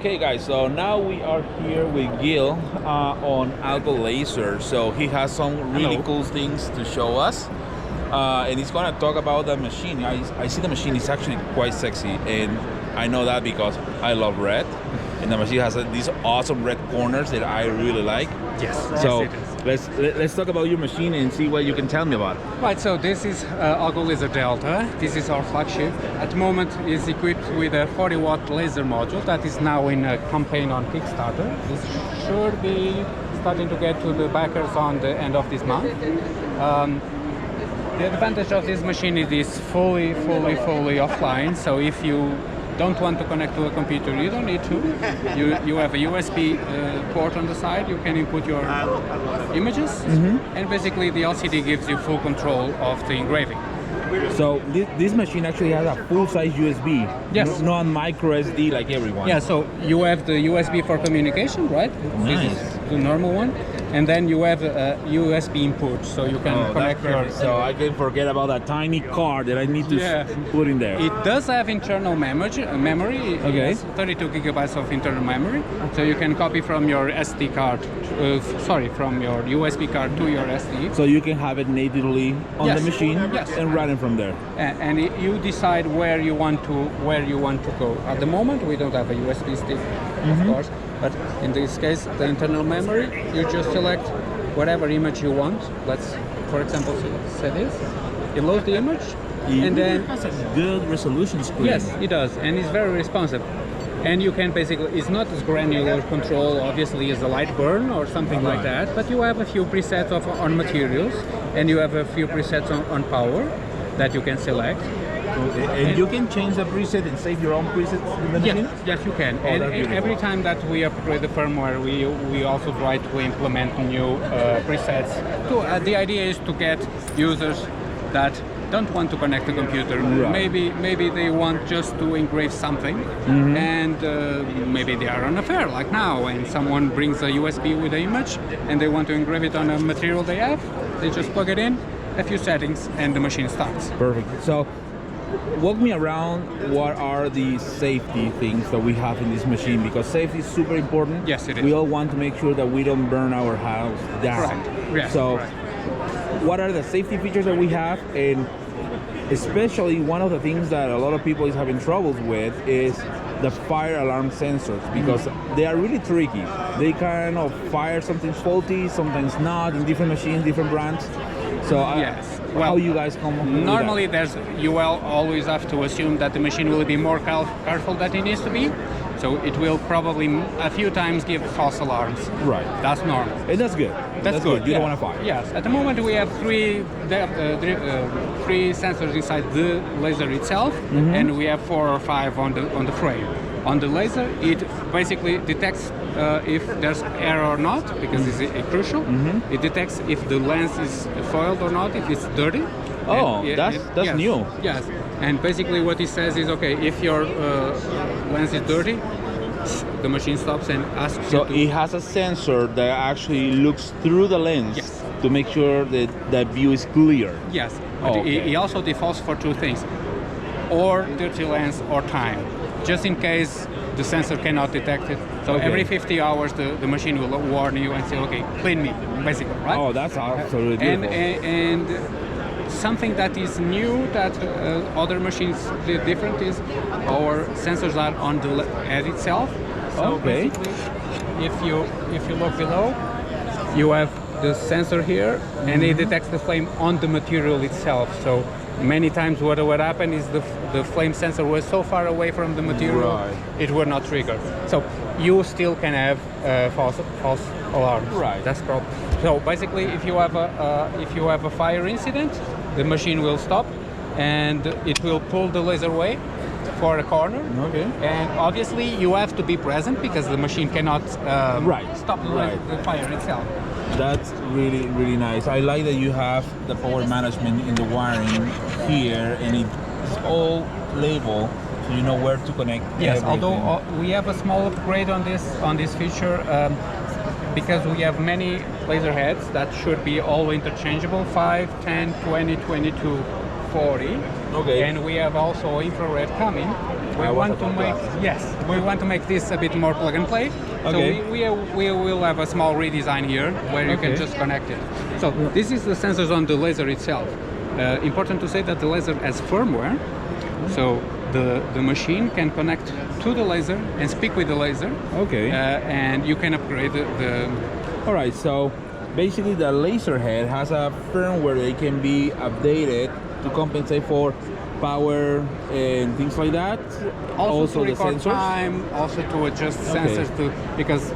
Okay guys, so now we are here with Gil on Algolaser. So he has some really cool things to show us. And he's gonna talk about the machine. I see the machine is actually quite sexy, and I know that because I love red. And the machine has these awesome red corners that I really like. Yes. So yes, let's talk about your machine and see what you can tell me about it. right, so this is Algolaser Delta. This is our flagship. At the moment is equipped with a 40-watt laser module that is now in a campaign on Kickstarter. This should be starting to get to the backers on the end of this month. The advantage of this machine is it is fully offline. So if you don't want to connect to a computer, you don't need to. You have a USB port on the side. You can input your images, and basically the LCD gives you full control of the engraving. So this machine actually has a full-size USB, Yes. not micro SD like everyone. Yeah, so you have the USB for communication, right? Nice. This is the normal one. And then you have a USB input, so you can connect your... So I can forget about that tiny card that I need to put in there. It does have internal memory. It has 32 gigabytes of internal memory, so you can copy from your SD card, from your USB card to your SD. So you can have it natively on the machine and run it from there. And you decide where you want to go. At the moment, we don't have a USB stick, of course, but in this case, the internal memory, you just select whatever image you want. Let's, for example, say this. You load the image, and then it has a good resolution screen. Yes, it does, and it's very responsive. And you can basically, it's not as granular control, obviously, as a light burn or something like that, but you have a few presets on materials, and you have a few presets on power that you can select. Okay. And you can change the preset and save your own presets in the machine? Yes, you can. And every time that we upgrade the firmware, we also try to implement new presets. The idea is to get users that don't want to connect the computer. Right. Maybe they want just to engrave something, and maybe they are on a fair like now, and someone brings a USB with an image, and they want to engrave it on a material they have. They just plug it in, a few settings, and the machine starts. Perfect. So, walk me around. What are the safety things that we have in this machine? Because safety is super important. Yes, it is. We all want to make sure that we don't burn our house down. Right. Yes, so, what are the safety features that we have? And especially one of the things that a lot of people is having troubles with is the fire alarm sensors, because they are really tricky. They kind of fire something faulty, sometimes not, in different machines, different brands. So how you guys come up with normally that? you will always have to assume that the machine will be more careful than it needs to be. So it will probably a few times give false alarms. Right. That's normal. And that's good. That's good. You don't want to fire. Yes. At the moment we have three sensors inside the laser itself, and we have 4 or 5 on the frame. On the laser, it basically detects if there's error or not, because it's crucial. It detects if the lens is foiled or not, if it's dirty. Oh, that's new. Yes, and basically what it says is, okay, if your lens is dirty, the machine stops and asks so you to... it has a sensor that actually looks through the lens to make sure that the view is clear. Yes, but it also defaults for 2 things, or dirty lens or time, just in case the sensor cannot detect it. So every 50 hours the machine will warn you and say, okay, clean me, basically, right? Oh, that's absolutely beautiful. And something that is new that other machines did different is our sensors are on the head itself. So basically, if you look below, you have the sensor here, and it detects the flame on the material itself. So many times what happened is the flame sensor was so far away from the material, it will not trigger. So you still can have false alarms. Right. That's problem. So basically, if you have a fire incident, the machine will stop, and it will pull the laser away for a corner. Okay. And obviously, you have to be present because the machine cannot stop the fire itself. That's really, really nice. I like that you have the power management in the wiring here, and it's all labeled, so you know where to connect. Yes, everything. although we have a small upgrade on this feature, because we have many laser heads that should be all interchangeable: 5, 10, 20, 22, 40. Okay. And we have also infrared coming. want to make we want to make this a bit more plug and play. Okay. So we will have a small redesign here where you can just connect it. So this is the sensors on the laser itself. Important to say that the laser has firmware, so the machine can connect to the laser and speak with the laser. Okay. And you can upgrade the. All right. So basically, the laser head has a firmware that can be updated to compensate for power and things like that. Also to the record sensors. time, also to adjust sensors because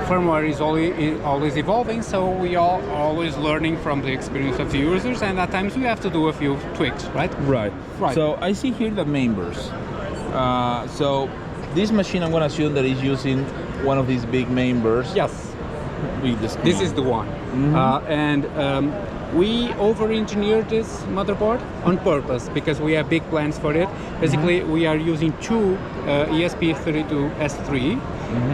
firmware is always evolving, so we are always learning from the experience of the users, and at times we have to do a few tweaks, right? Right. So I see here the members. So this machine, I'm going to assume that is using one of these big members. Yes. With the screen. This is the one. We over-engineered this motherboard on purpose because we have big plans for it. Basically, we are using two ESP32S3,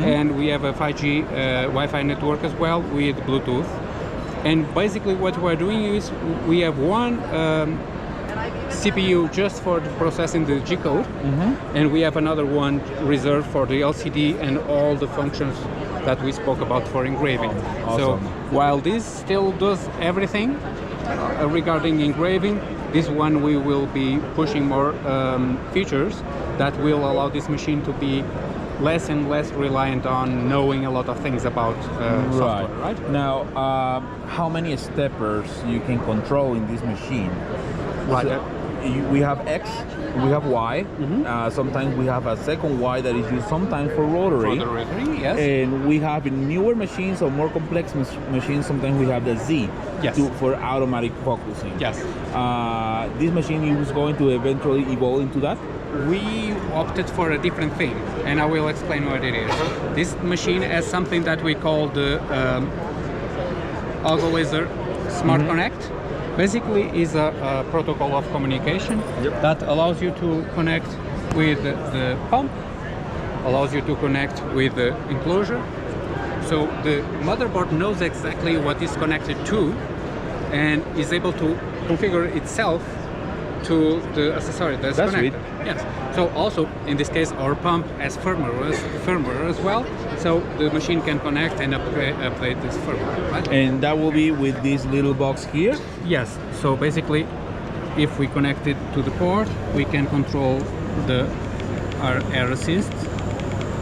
and we have a 5G Wi-Fi network as well with Bluetooth. And basically what we're doing is we have one CPU just for processing the G-code, and we have another one reserved for the LCD and all the functions that we spoke about for engraving. Awesome. So while this still does everything regarding engraving, this one we will be pushing more features that will allow this machine to be less and less reliant on knowing a lot of things about software, right? Now, how many steppers you can control in this machine? Right. So, we have X, we have Y. Sometimes we have a second Y that is used sometimes for rotary. For the rotary, yes. And we have in newer machines or more complex machines, sometimes we have the Z for automatic focusing. Yes. This machine is going to eventually evolve into that? We opted for a different thing, and I will explain what it is. This machine has something that we call the Algolaser Smart Connect. Basically is a protocol of communication that allows you to connect with the pump, allows you to connect with the enclosure. So the motherboard knows exactly what is connected to and is able to configure itself to the accessory that's connected. Sweet. Yes. So also in this case our pump has firmware as well. So the machine can connect and update this firmware. Right? And that will be with this little box here? Yes. So basically, if we connect it to the port, we can control our air assist,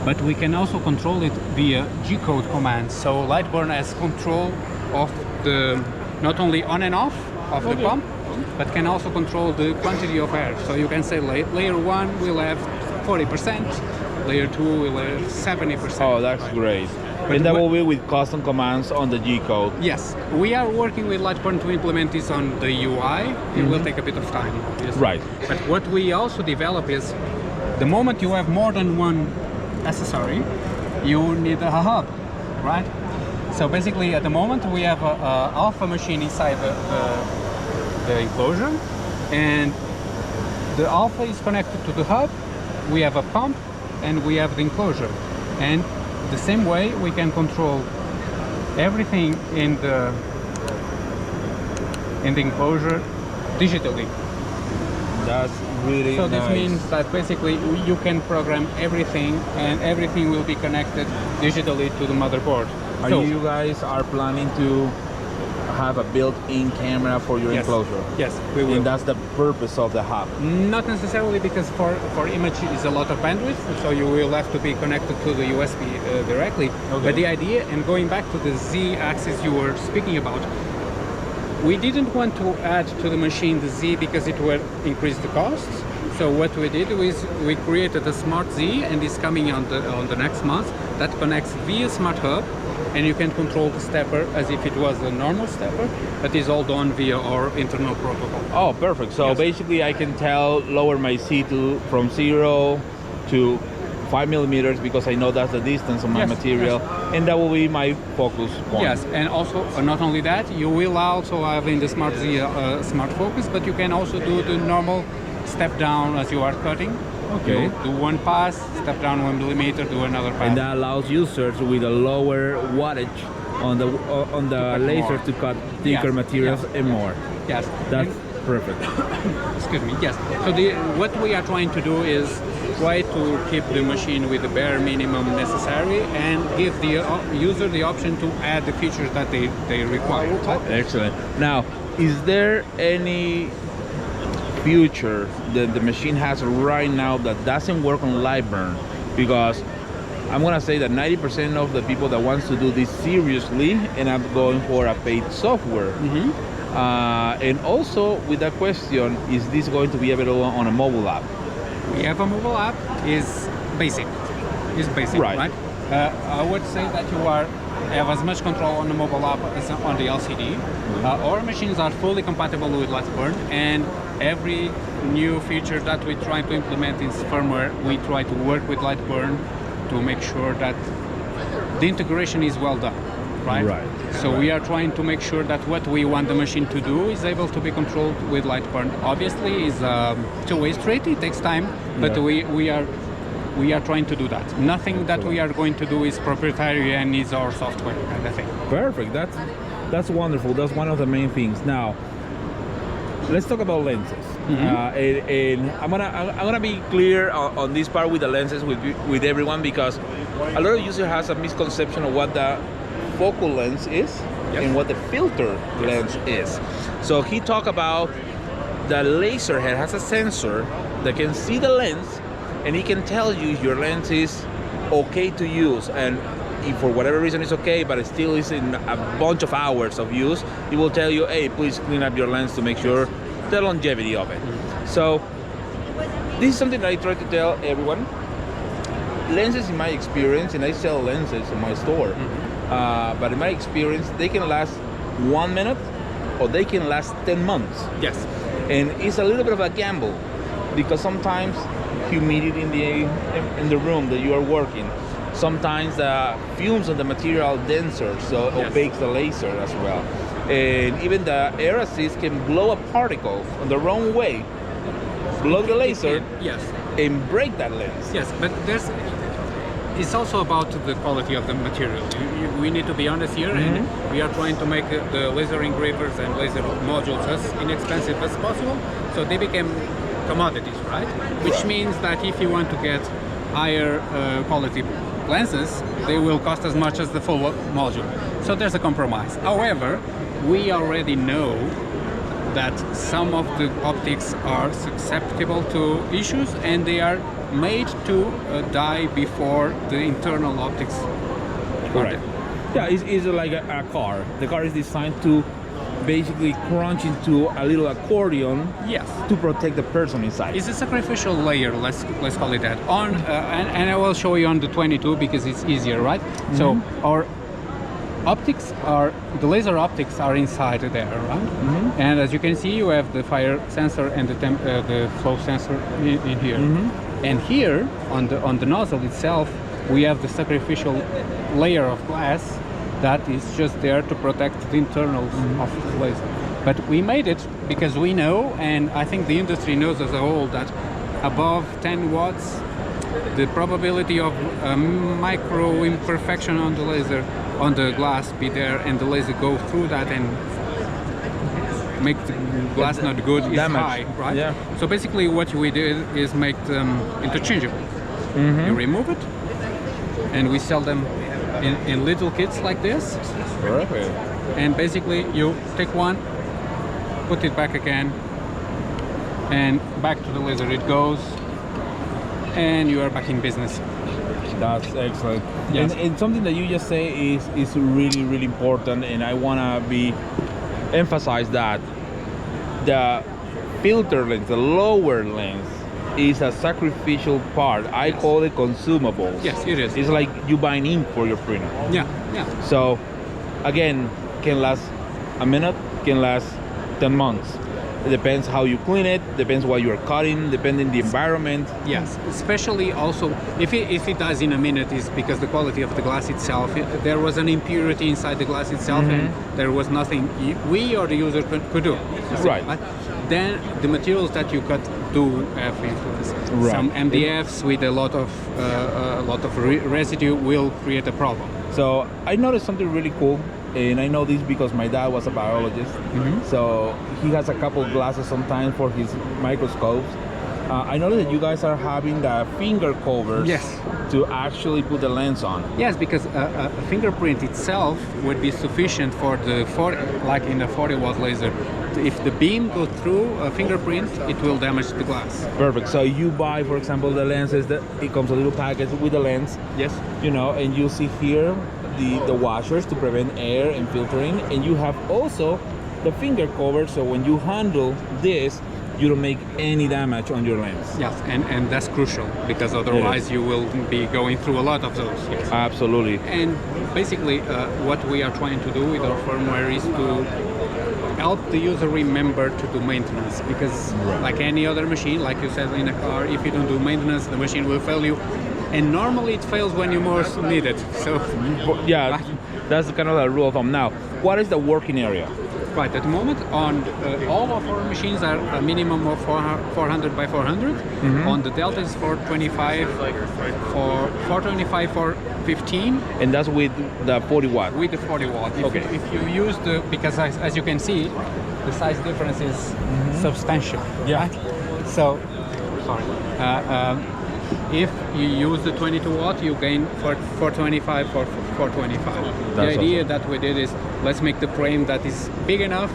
but we can also control it via G-code commands. So Lightburn has control of the not only on and off of the pump, but can also control the quantity of air. So you can say layer 1 will have 40%, layer 2 will have 70%. Oh, that's great. And that will be with custom commands on the G-code. Yes, we are working with Lightburn to implement this on the UI. It will take a bit of time, obviously. Right. But what we also develop is, the moment you have more than one accessory, you need a hub, right? So basically, at the moment, we have an alpha machine inside the enclosure, and the alpha is connected to the hub. We have a pump, and we have the enclosure. And the same way, we can control everything in the enclosure digitally. That's really so nice. This means that basically you can program everything, and everything will be connected digitally to the motherboard. You guys are planning to have a built-in camera for your enclosure? Yes, we will. And that's the purpose of the hub? Not necessarily, because for image is a lot of bandwidth, so you will have to be connected to the USB directly. Okay. But the idea, and going back to the Z-axis you were speaking about, we didn't want to add to the machine the Z because it would increase the costs. So what we did was we created a Smart Z, and it's coming on the next month, that connects via Smart Hub, and you can control the stepper as if it was a normal stepper, but it's all done via our internal protocol. Oh, perfect. So basically I can lower my Z from 0 to 5 millimeters, because I know that's the distance of my material, and that will be my focus point. Yes, and also not only that, you will also have in the Smart Z Smart Focus, but you can also do the normal step down as you are cutting. Okay. You do one pass, step down 1 millimeter, do another pass. And that allows users with a lower wattage on the laser to cut thicker materials and more. Yes. That's Perfect. Excuse me. Yes. So what we are trying to do is try to keep the machine with the bare minimum necessary and give the user the option to add the features that they require. Excellent. Now, is there any feature that the machine has right now that doesn't work on live burn? Because I'm gonna say that 90% of the people that wants to do this seriously end up going for a paid software. And also with that question, is this going to be available on a mobile app? We have a mobile app. Is basic. Is basic, right? I would say that you have as much control on the mobile app as on the LCD. Our machines are fully compatible with Lightburn, and every new feature that we try to implement in firmware, we try to work with Lightburn to make sure that the integration is well done, right? So we are trying to make sure that what we want the machine to do is able to be controlled with Lightburn. Obviously, it's a two-way street. It takes time, but we are trying to do that. Nothing that we are going to do is proprietary and is our software kind of thing. Perfect. That's wonderful. That's one of the main things. Now, let's talk about lenses. And I'm gonna be clear on this part with the lenses with everyone, because a lot of users has a misconception of what the focal lens is and what the filter lens is. So he talked about the laser head has a sensor that can see the lens, and he can tell you your lens is okay to use, and if for whatever reason it's okay, but it still is in a bunch of hours of use, he will tell you, hey, please clean up your lens to make sure the longevity of it. So this is something that I try to tell everyone. Lenses, in my experience, and I sell lenses in my store, but in my experience, they can last 1 minute or they can last 10 months. Yes. And it's a little bit of a gamble, because sometimes humidity in the room that you are working, sometimes the fumes of the material denser, so opaques the laser as well. And even the air assist can blow a particle on the wrong way, blow the laser, and break that lens. Yes, but it's also about the quality of the material. We need to be honest here, and we are trying to make the laser engravers and laser modules as inexpensive as possible, so they become commodities, right? Which means that if you want to get higher quality lenses, they will cost as much as the full module. So there's a compromise. However, we already know that some of the optics are susceptible to issues, and they are made to die before the internal optics. Correct. Yeah, it's like a car. The car is designed to basically crunch into a little accordion to protect the person inside. It's a sacrificial layer, let's call it that. And I will show you on the 22 because it's easier, right? So our optics the laser optics are inside there, right? And as you can see, you have the fire sensor and the flow sensor in here. And here on the nozzle itself, we have the sacrificial layer of glass that is just there to protect the internals of the laser. But we made it because we know, and I think the industry knows as a whole, that above 10 watts, the probability of a micro imperfection on the laser, on the glass be there, and the laser go through that and make the glass not good is high, right? Yeah. So basically what we did is make them interchangeable. You remove it, and we sell them in little kits like this. Perfect. And basically you take one, put it back again, and back to the laser it goes, and you are back in business. That's excellent. Yes. And something that you just say is really, really important, and I wanna emphasize that the filter lens, the lower lens, is a sacrificial part. I call it consumables. Yes, it is. It's like you buying ink for your printer. Yeah. So again, can last a minute, can last 10 months. It depends how you clean it, depends what you're cutting, depending the environment. Yes, especially also if it does in a minute is because the quality of the glass itself, there was an impurity inside the glass itself, and there was nothing we or the user could do. Right. Then the materials that you cut do have influence. Right. Some MDFs with a lot of residue will create a problem. So I noticed something really cool and I know this because my dad was a biologist, so he has a couple glasses sometimes for his microscopes. I noticed that you guys are having the finger covers to actually put the lens on. Yes, because a fingerprint itself would be sufficient for the 40, like in a 40-watt laser. If the beam goes through a fingerprint, it will damage the glass. Perfect. So you buy, for example, the lenses. That it comes a little package with the lens. Yes. You know, and you see here the washers to prevent air and filtering, and you have also the finger cover. So when you handle this, you don't make any damage on your lens. Yes, and that's crucial because otherwise you will be going through a lot of those. Yes. Absolutely. And basically what we are trying to do with our firmware is to help the user remember to do maintenance, because like any other machine, like you said in a car, if you don't do maintenance, the machine will fail you. And normally it fails when you most need it. So yeah, that's kind of the rule of thumb. Now, what is the working area? Right, at the moment on all of our machines are a minimum of 400 by 400. On the Delta is 425 for 15. And that's with the 40 watt? With the 40 watt. If you use because as you can see, the size difference is substantial. Yeah. Right? So, sorry. If you use the 22 watt, you gain 425 for 425. The idea that we did is, let's make the frame that is big enough.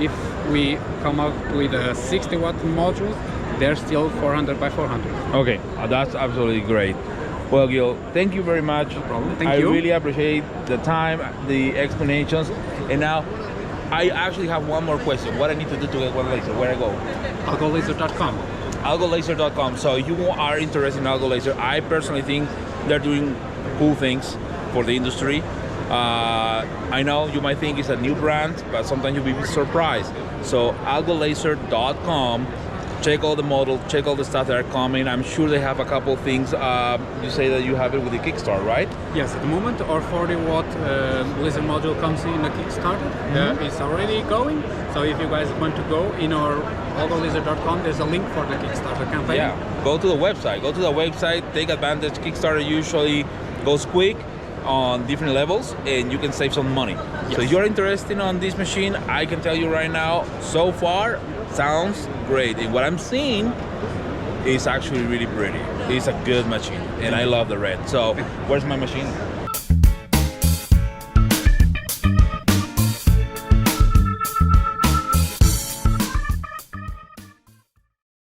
If we come out with a 60 watt module, they're still 400 by 400. Okay, that's absolutely great. Well, Gil, thank you very much. No problem. Thank you. I really appreciate the time, the explanations. And now, I actually have one more question. What I need to do to get one laser? Where I go? Algolaser.com. Algolaser.com. So you are interested in Algolaser. I personally think they're doing cool things for the industry. I know you might think it's a new brand, but sometimes you'll be surprised. So Algolaser.com. Check all the models, check all the stuff that are coming. I'm sure they have a couple things. You say that you have it with the Kickstarter, right? Yes, at the moment our 40 watt laser module comes in a Kickstarter. It's already going. So if you guys want to go in our Algolaser.com, there's a link for the Kickstarter campaign. Yeah, go to the website. Go to the website, take advantage. Kickstarter usually goes quick on different levels, and you can save some money. Yes. So if you're interested on this machine, I can tell you right now, so far, sounds great. And what I'm seeing is actually really pretty. It's a good machine, and I love the red. So where's my machine?